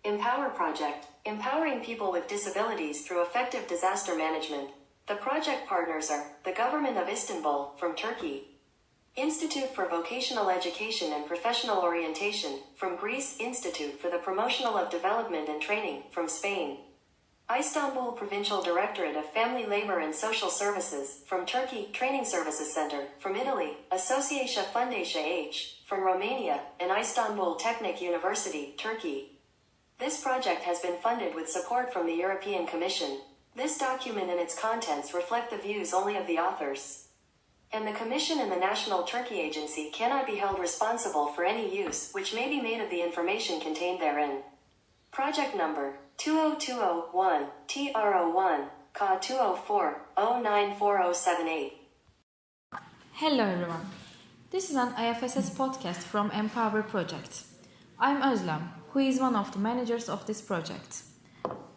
Empower Project, empowering people with disabilities through effective disaster management. The project partners are the Government of Istanbul from Turkey, Institute for Vocational Education and Professional Orientation from Greece, Institute for the Promotional of Development and Training from Spain, Istanbul Provincial Directorate of Family Labor and Social Services from Turkey, Training Services Center from Italy, Associația Fundația H from Romania, and Istanbul Technic University, Turkey. This project has been funded with support from the European Commission. This document and its contents reflect the views only of the authors, and the Commission and the National Turkey Agency cannot be held responsible for any use which may be made of the information contained therein. Project number 20201 TR01 CA 204094078. Hello everyone. This is an IFSS podcast from Empower Project. I'm Özlem, who is one of the managers of this project.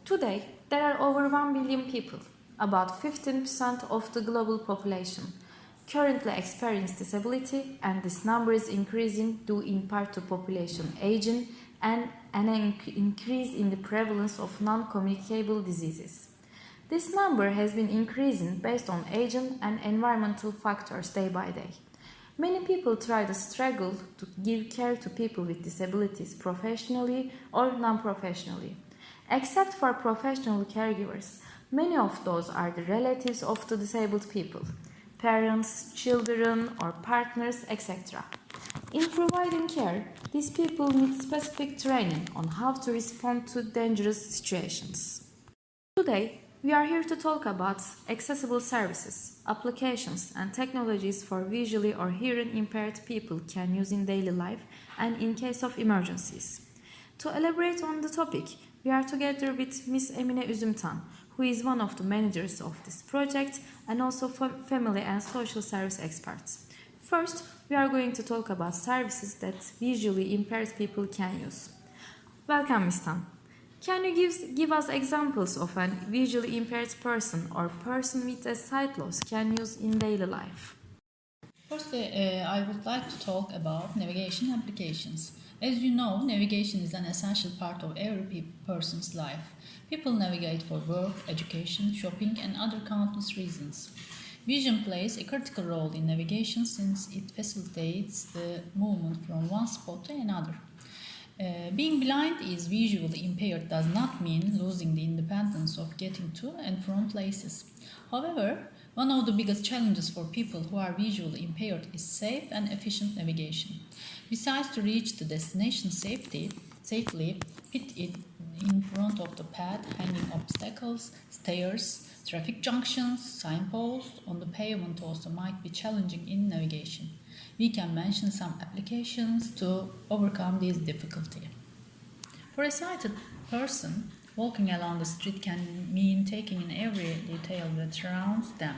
Today, there are over 1 billion people, about 15% of the global population, currently experience disability, and this number is increasing due in part to population aging and an increase in the prevalence of non-communicable diseases. This number has been increasing based on aging and environmental factors day by day. Many people try to struggle to give care to people with disabilities professionally or non-professionally. Except for professional caregivers, many of those are the relatives of the disabled people, parents, children, or partners, etc. In providing care, these people need specific training on how to respond to dangerous situations. Today, we are here to talk about accessible services, applications, and technologies for visually or hearing impaired people can use in daily life and in case of emergencies. To elaborate on the topic, we are together with Ms. Emine Üzümtan, who is one of the managers of this project and also family and social service experts. First, we are going to talk about services that visually impaired people can use. Welcome, Ms. Tan. Can you give us examples of a visually impaired person or person with a sight loss can use in daily life? Firstly, I would like to talk about navigation applications. As you know, navigation is an essential part of every person's life. People navigate for work, education, shopping, and other countless reasons. Vision plays a critical role in navigation since it facilitates the movement from one spot to another. Being blind is visually impaired does not mean losing the independence of getting to and from places. However, one of the biggest challenges for people who are visually impaired is safe and efficient navigation. Besides, to reach the destination safely, fit it in front of the path, hanging obstacles, stairs, traffic junctions, signposts on the pavement also might be challenging in navigation. We can mention some applications to overcome this difficulty. For a sighted person, walking along the street can mean taking in every detail that surrounds them.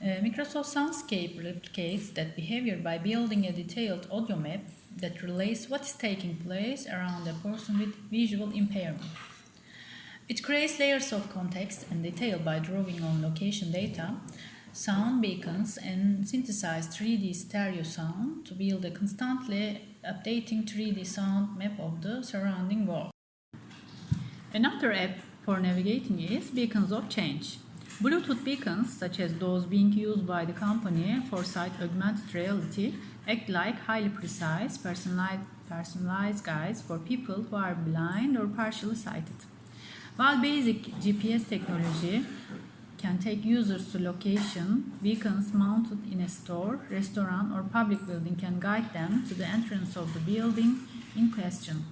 Microsoft Soundscape replicates that behavior by building a detailed audio map that relays what is taking place around a person with visual impairment. It creates layers of context and detail by drawing on location data, sound beacons, and synthesized 3D stereo sound to build a constantly updating 3D sound map of the surrounding world. Another app for navigating is Beacons of Change. Bluetooth beacons, such as those being used by the company for sight augmented reality, act like highly precise, personalized guides for people who are blind or partially sighted. While basic GPS technology can take users to location, beacons mounted in a store, restaurant, or public building can guide them to the entrance of the building in question.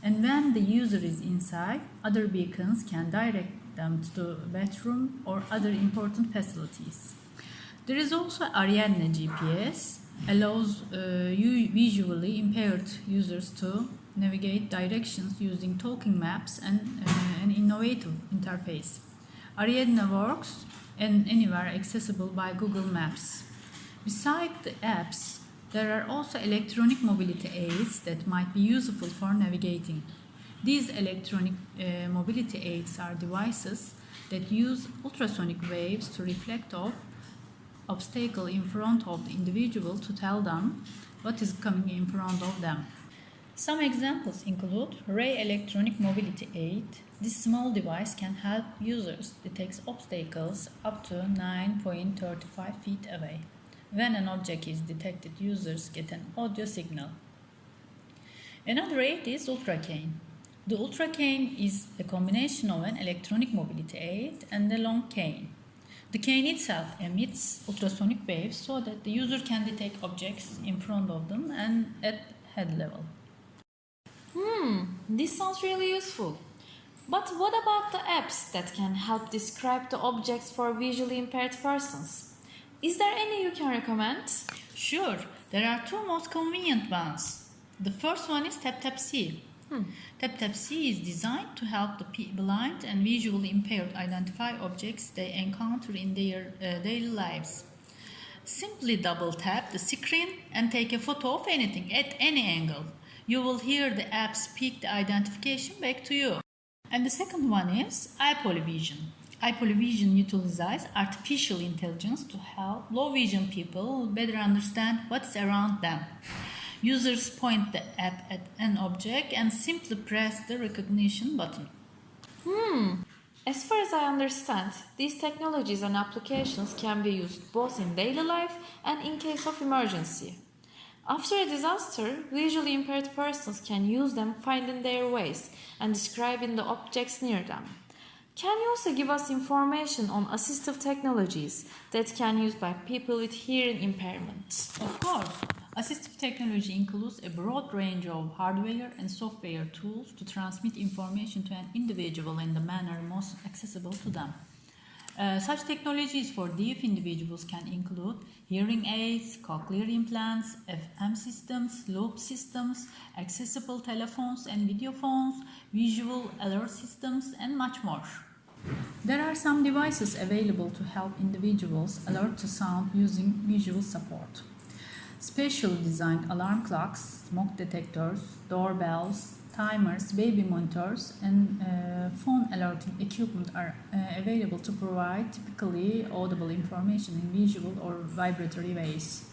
And when the user is inside, other beacons can direct them to the bathroom or other important facilities. There is also Ariadne GPS, allows visually impaired users to navigate directions using talking maps and an innovative interface. Ariadne works and anywhere accessible by Google Maps. Besides the apps, there are also electronic mobility aids that might be useful for navigating. These electronic mobility aids are devices that use ultrasonic waves to reflect off obstacle in front of the individual to tell them what is coming in front of them. Some examples include Ray Electronic Mobility Aid. This small device can help users detect obstacles up to 9.35 feet away. When an object is detected, users get an audio signal. Another aid is ultracane. The ultracane is a combination of an electronic mobility aid and a long cane. The cane itself emits ultrasonic waves so that the user can detect objects in front of them and at head level. This sounds really useful. But what about the apps that can help describe the objects for visually impaired persons? Is there any you can recommend? Sure, there are two most convenient ones. The first one is TapTapSee. TapTapSee is designed to help the blind and visually impaired identify objects they encounter in their daily lives. Simply double tap the screen and take a photo of anything at any angle. You will hear the app speak the identification back to you. And the second one is iPolyvision. iPolyvision utilizes artificial intelligence to help low vision people better understand what's around them. Users point the app at an object and simply press the recognition button. As far as I understand, these technologies and applications can be used both in daily life and in case of emergency. After a disaster, visually impaired persons can use them finding their ways and describing the objects near them. Can you also give us information on assistive technologies that can be used by people with hearing impairment? Of course, assistive technology includes a broad range of hardware and software tools to transmit information to an individual in the manner most accessible to them. Such technologies for deaf individuals can include hearing aids, cochlear implants, FM systems, loop systems, accessible telephones and video phones, visual alert systems, and much more. There are some devices available to help individuals alert to sound using visual support. Specially designed alarm clocks, smoke detectors, doorbells, timers, baby monitors, and phone alerting equipment are available to provide typically audible information in visual or vibratory ways.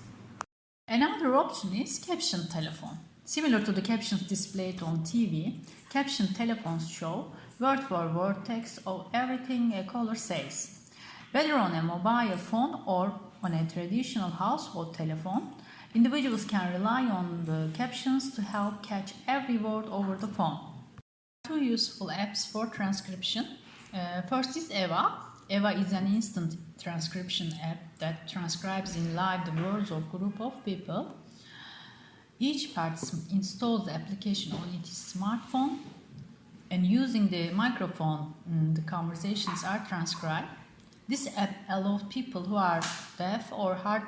Another option is caption telephone. Similar to the captions displayed on TV, caption telephones show word-for-word text of everything a caller says. Whether on a mobile phone or on a traditional household telephone, individuals can rely on the captions to help catch every word over the phone. Two useful apps for transcription. First is Eva. Eva is an instant transcription app that transcribes in live the words of a group of people. Each participant installs the application on its smartphone, and using the microphone, the conversations are transcribed. This app allows people who are deaf or hard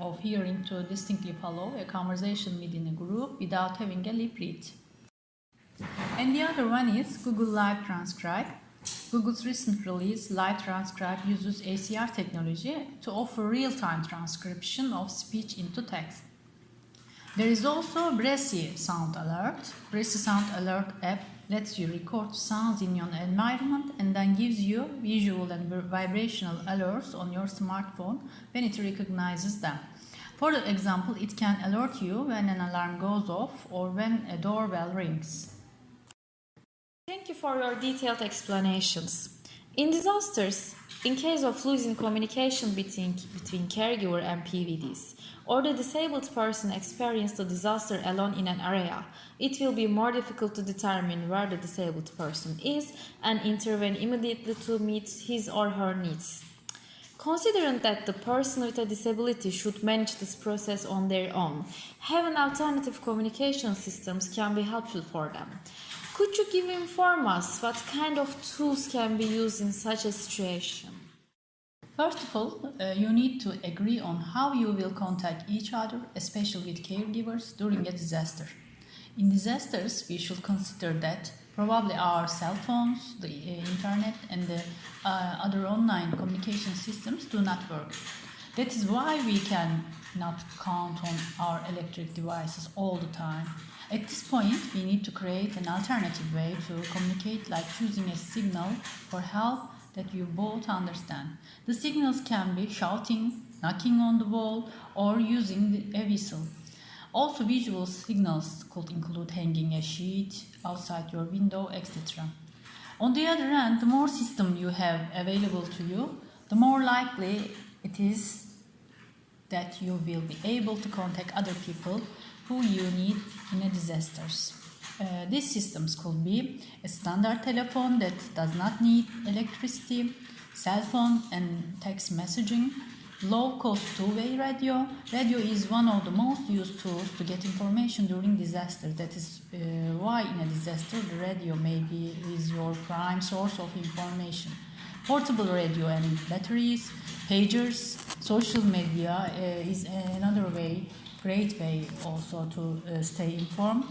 of hearing to distinctly follow a conversation within a group without having a lip read. And the other one is Google Live Transcribe. Google's recent release, Live Transcribe, uses ACR technology to offer real-time transcription of speech into text. There is also Bressy Sound Alert. Bressy Sound Alert app lets you record sounds in your environment and then gives you visual and vibrational alerts on your smartphone when it recognizes them. For example, it can alert you when an alarm goes off or when a doorbell rings. Thank you for your detailed explanations. In disasters, in case of losing communication between caregiver and PVDs, or the disabled person experienced the disaster alone in an area, it will be more difficult to determine where the disabled person is and intervene immediately to meet his or her needs. Considering that the person with a disability should manage this process on their own, having alternative communication systems can be helpful for them. Could you inform us what kind of tools can be used in such a situation? First of all, you need to agree on how you will contact each other, especially with caregivers, during a disaster. In disasters, we should consider that probably our cell phones, the internet, and the other online communication systems do not work. That is why we cannot count on our electric devices all the time. At this point, we need to create an alternative way to communicate, like choosing a signal for help that you both understand. The signals can be shouting, knocking on the wall, or using a whistle. Also, visual signals could include hanging a sheet outside your window, etc. On the other hand, the more system you have available to you, the more likely it is that you will be able to contact other people who you need in a disasters. These systems could be a standard telephone that does not need electricity, cell phone and text messaging, low-cost two-way radio. Radio is one of the most used tools to get information during disaster. That is why in a disaster the radio is your prime source of information. Portable radio and batteries, pagers, social media is another great way also to stay informed.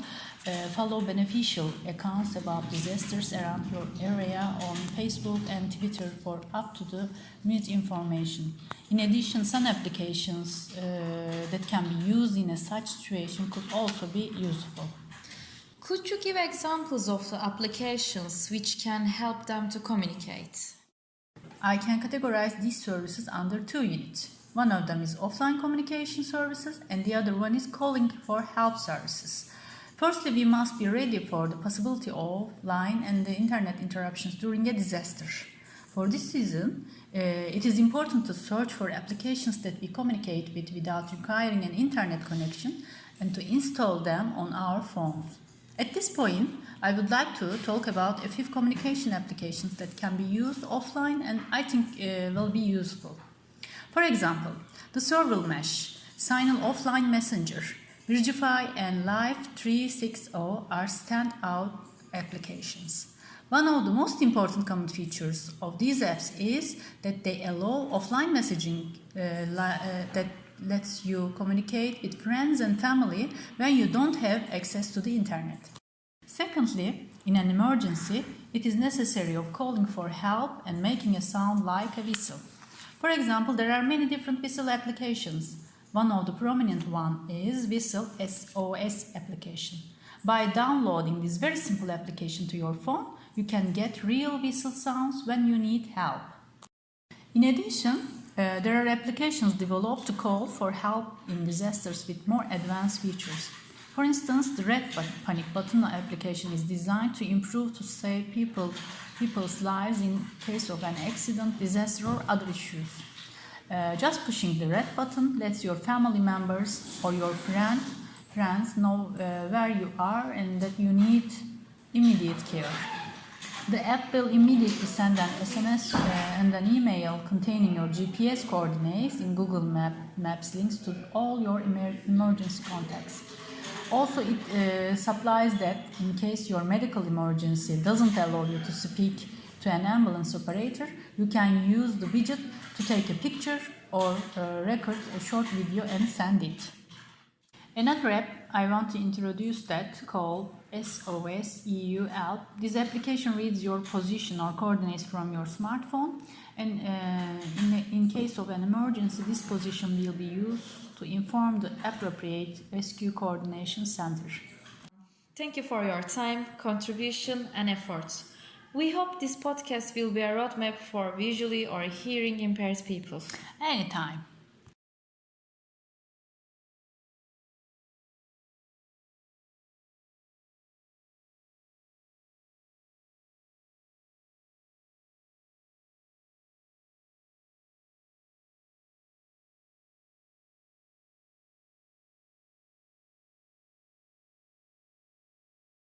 Follow beneficial accounts about disasters around your area on Facebook and Twitter for up-to-the-minute information. In addition, some applications that can be used in such situation could also be useful. Could you give examples of the applications which can help them to communicate? I can categorize these services under two units. One of them is offline communication services and the other one is calling for help services. Firstly, we must be ready for the possibility of line and the internet interruptions during a disaster. For this reason, it is important to search for applications that we communicate with without requiring an internet connection and to install them on our phones. At this point, I would like to talk about a few communication applications that can be used offline and I think will be useful. For example, the Serval Mesh, Signal Offline Messenger, Bridgify and Live 360 are standout applications. One of the most important common features of these apps is that they allow offline messaging that lets you communicate with friends and family when you don't have access to the internet. Secondly, in an emergency, it is necessary of calling for help and making a sound like a whistle. For example, there are many different whistle applications. One of the prominent one is Whistle SOS application. By downloading this very simple application to your phone, you can get real whistle sounds when you need help. In addition, there are applications developed to call for help in disasters with more advanced features. For instance, the Red Panic button application is designed to save people's lives in case of an accident, disaster or other issues. Just pushing the red button lets your family members or your friends know where you are and that you need immediate care. The app will immediately send an SMS and an email containing your GPS coordinates in Google Maps links to all your emergency contacts. Also, it supplies that in case your medical emergency doesn't allow you to speak to an ambulance operator, you can use the widget to take a picture or record a short video and send it. Another app I want to introduce that called SOS EU Help. This application reads your position or coordinates from your smartphone, and in case of an emergency, this position will be used to inform the appropriate rescue coordination center. Thank you for your time, contribution, and efforts. We hope this podcast will be a roadmap for visually or hearing impaired people. Anytime.